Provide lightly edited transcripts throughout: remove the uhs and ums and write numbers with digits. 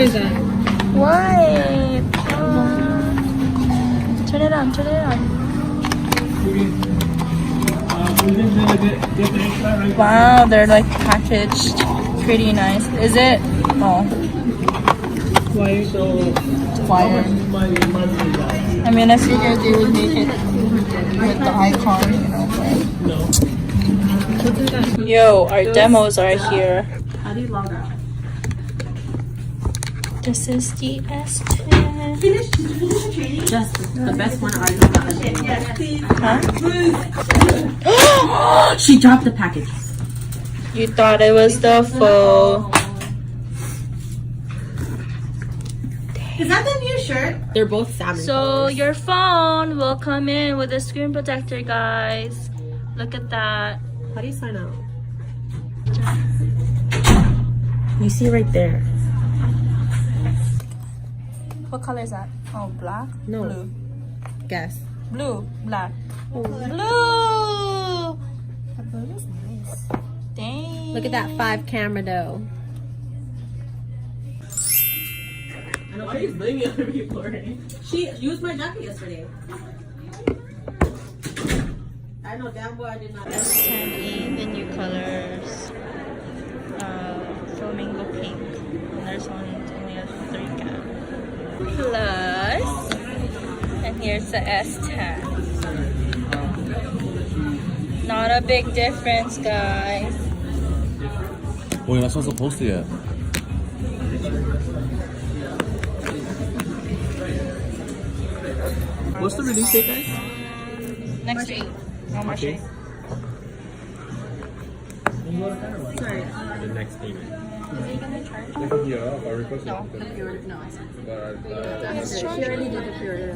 is that? White. Turn it on, turn it on. Wow, they're like packaged pretty nice. Is it? Oh. Why so? Wire. I mean, I figured they would make it with the icon, you know. But... Yo, our demos are here. How do you log out? This is the S10. Just the best one. Huh? She dropped the package. You thought it was the faux. Is that the new shirt? They're both salmon. So your phone will come in with a screen protector, guys. Look at that. How do you sign out? You see right there. What color is that? Oh, black? No. Blue. Guess. Blue. Black. Oh. Blue! That blue is nice. Dang. Look at that 5 camera though. I know she's blaming other people, right? She used my jacket yesterday. I know damn well I did not. S10e, the new colors. Flamingo pink. And there's only a 3 cap. Plus, and here's the S10. Not a big difference, guys. Oh, you're not supposed to post it yet. What's the release date, guys? Next week. No more shade. Sorry. The next payment. Is he gonna charge? Yeah, I requested. No. No, I said. But She already did the pre-order.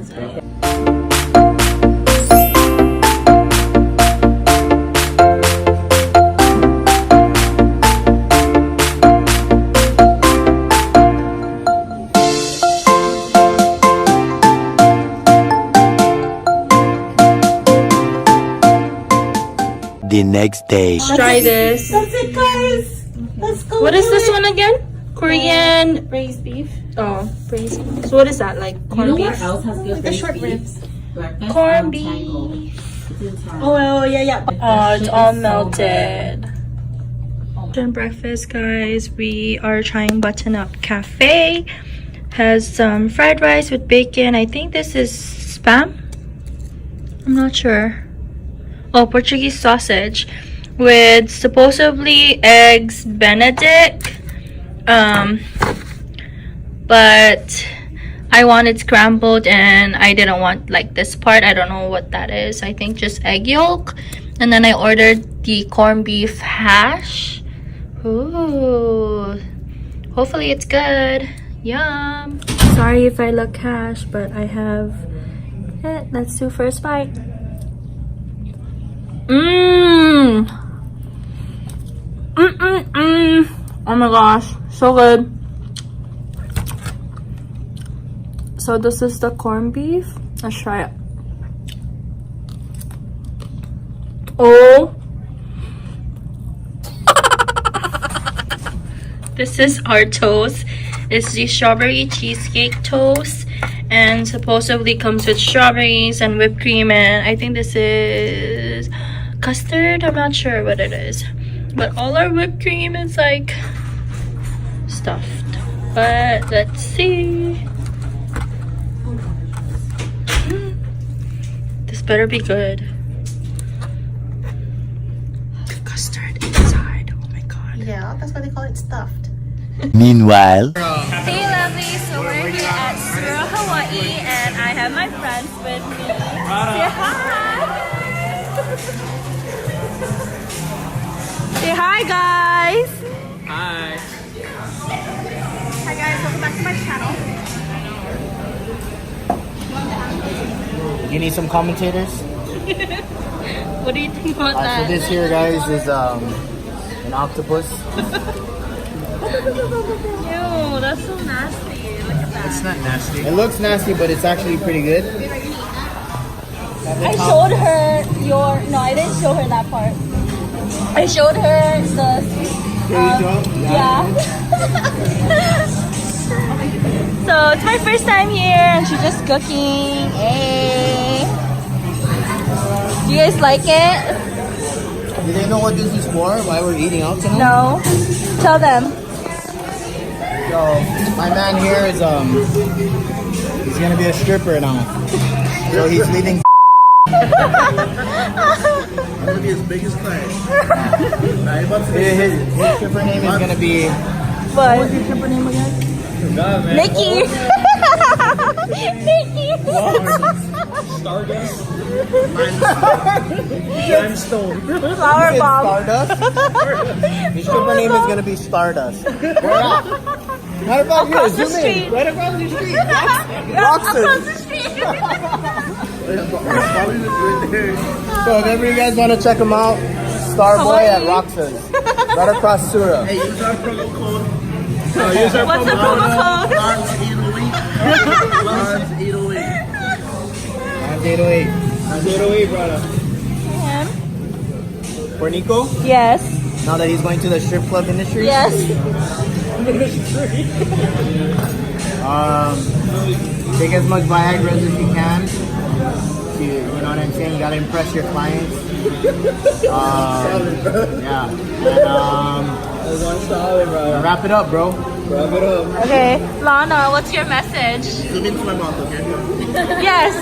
The next day. Let's try this. That's it, guys. Let's go. What is this one again? Korean. Braised beef. Oh, braised beef. So what is that? Like corned beef? else has good The short ribs. Corned beef. Oh, yeah. Oh, it's all melted. Breakfast, guys. We are trying Button Up Cafe. Has some fried rice with bacon. I think this is spam. I'm not sure. Oh, Portuguese sausage with supposedly eggs Benedict. But I wanted scrambled and I didn't want like this part. I don't know what that is. I think just egg yolk. And then I ordered the corned beef hash. Ooh. Hopefully it's good. Yum. Sorry if I look cash, but I have it. Let's do first bite. Oh my gosh, so good. So this is the corned beef. Let's try it. Oh. This is our toast. It's the strawberry cheesecake toast. And supposedly comes with strawberries and whipped cream. And I think this is custard. I'm not sure what it is. But all our whipped cream is like stuffed. But let's see. This better be good. Custard inside. Oh my god. Yeah, that's why they call it stuffed. Meanwhile. Hey lovely, so we're here at Sura, Hawaii, and I have my friends with me. Say hi! Say hi, guys! Hi. Hi guys, welcome back to my channel. You need some commentators? What do you think about So that? this here, guys, is an octopus. Ew, that's so nasty. Look at that. It's not nasty. It looks nasty, but it's actually pretty good. I showed her your... No, I didn't show her that part. I showed her the... There you go. Yeah. So it's my first time here and she's just cooking. Hey. Do you guys like it? Do they know what this is for? Why we're eating out tonight? No. Tell them. So my man here is he's gonna be a stripper now. So he's leaving. I'm gonna be his biggest client. His stripper name is gonna be. What? What's your stripper name again? Nikki. Nikki. Stardust. Gemstone. Flower bomb. Stardust. His stripper name is gonna be Stardust. Where at? Right about here. Across the Zoom in. street. Right across the street. Across the street. So if ever you guys want to check him out, Starboy at Roxas. Right across Sura. Hey, use our promo code. What's the promo code? Lons 808. Lons 808. 808. 808, brother. For Nico, Yes. now that he's going to the strip club industry. Yes. Take as much Viagra as you can. You know what I'm saying? You gotta impress your clients. Yeah. That's one solid, brother. Wrap it up, bro. Wrap it up. Okay. Lana, what's your message? Zoom into my mouth, okay? Yes.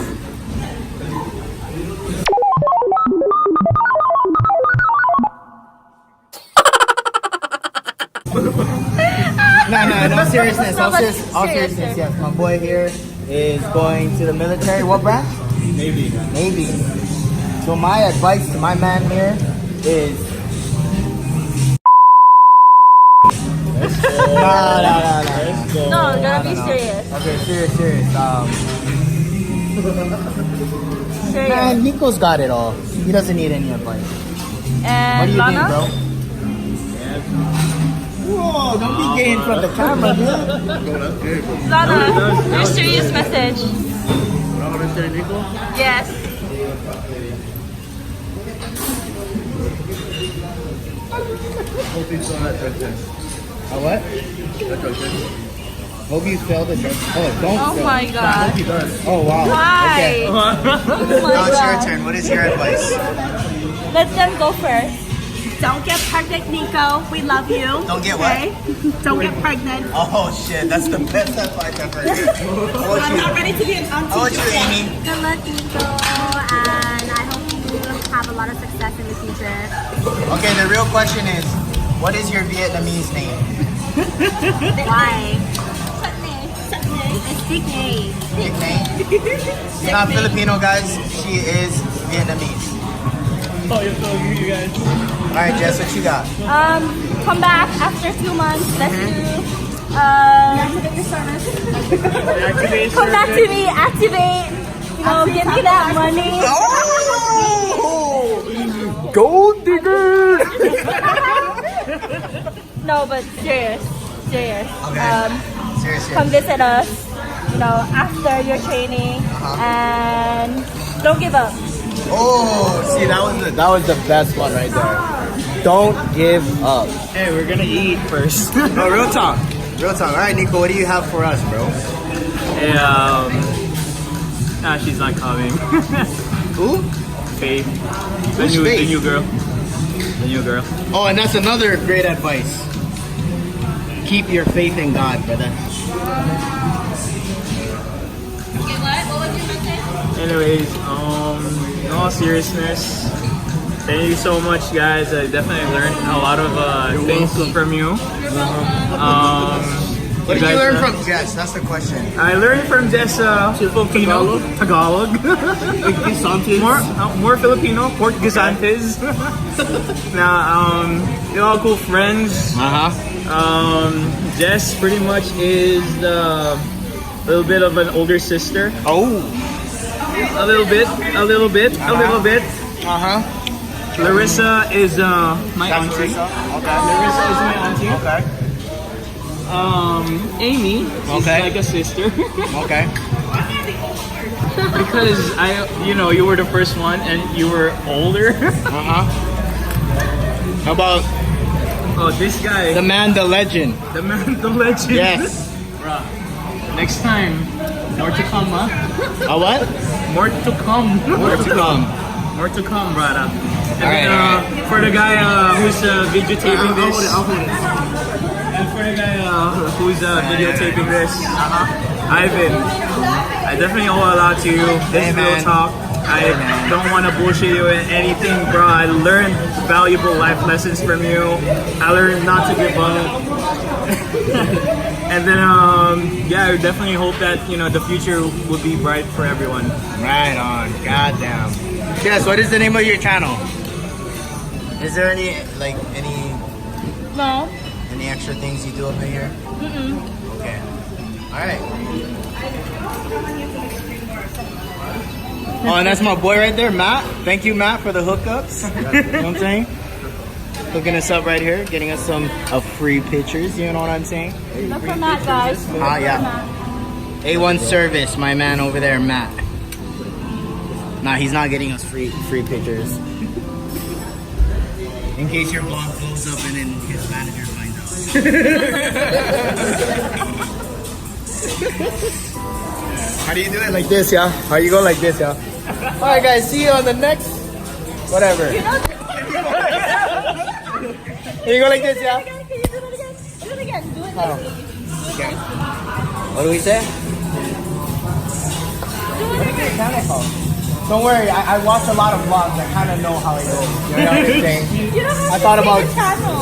No seriousness. No, All but seriousness. serious. Yes, my boy here is going to the military. What branch? Maybe. Navy. So my advice to my man here is. No. No, gotta be serious. Okay, serious. Serious. Man, Nico's got it all. He doesn't need any advice. What do And you Lana? think, bro? Whoa, don't be gay in front of the camera, dude. No, that's good. Lana, your serious message. I'm gonna say Nico. Yes. Hope he saw that drug test. A what? That drug test. Hope you failed the drug. Oh, don't Oh fail. my god. He does. Oh, wow. Why? Okay. Oh my Now it's your god. turn. What is your advice? Let them go first. Don't get pregnant, Nico. We love you. Don't get what? Okay? Don't get pregnant. Oh, shit. That's the best advice I've heard. How I'm not about you? ready to be an auntie. How about you, Amy? Good luck, Nico, and I hope you have a lot of success in the future. Okay, the real question is, what is your Vietnamese name? Why? It's Nickname. Nickname? You're not Filipino, guys. She is Vietnamese. Oh, you're so good, you guys. All right, Jess, what you got? Come back after 2 months. Let's do. Come back to me. Activate. You know, give me that money. Oh! Gold digger! No, but serious. Okay. Serious. Come visit us. You know, after your training, and don't give up. Oh, see, that was the best one right there. Don't give up. Hey, we're gonna eat first. No, real talk. All right, Nico, what do you have for us, bro? Hey, she's not coming. Who? Faith. Who's Faith? The new girl. The new girl. Oh, and that's another great advice. Keep your faith in God, brother. Okay, what? What was your message? Anyways, in all seriousness, thank you so much, guys. I definitely learned a lot of things from you. What did you learn from Jess? That's the question. I learned from Jess Filipino, Tagalog. more Filipino, Port Gisantes. Now, you're all cool friends. Jess pretty much is a little bit of an older sister. Oh. A little bit. Larissa is my auntie. Okay. Larissa is my auntie. Okay. Amy is like a sister. Okay. Because you were the first one and you were older. How about Oh, this guy. the man, the legend? The man, the legend. Yes. Next time, more to come, huh? A what? More to come. More to come. More to come, brother. And Alright, then, for the guy who's videotaping this. I'll hold it. And for the guy who's videotaping this, Ivan, I definitely owe a lot to you. This is real talk. I don't want to bullshit you in anything, bro. I learned valuable life lessons from you. I learned not to give up. And then, yeah, I definitely hope that, the future will be bright for everyone. Right on. Goddamn. Yes, what is the name of your channel? Is there any No. any extra things you do over here? Okay. Alright. Oh, and that's my boy right there, Matt. Thank you, Matt, for the hookups. You know what I'm saying? Hooking us up right here, getting us some free pictures, you know what I'm saying? Look for Matt, guys. Yeah. A1 service, my man over there, Matt. Nah, he's not getting us free pictures. In case your blog blows up and then his manager finds out. How do you do it? Like this, yeah? How you go like this, yeah? Alright guys, see you on the next whatever. Here you go like this, yeah? Can you do it again? Do it again. Do it Oh. Okay. What do we say? What is your channel called? Don't worry, I watch a lot of vlogs. I kind of know how it goes. You know what I'm saying? You don't have I to thought see about- the channel.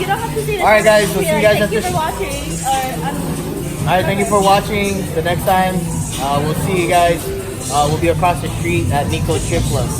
You don't have to see the Alright, channel. guys, we'll see you guys at Thank you the- for watching. Alright, thank you for watching. The next time, we'll see you guys. We'll be across the street at Nico's Chip Plus.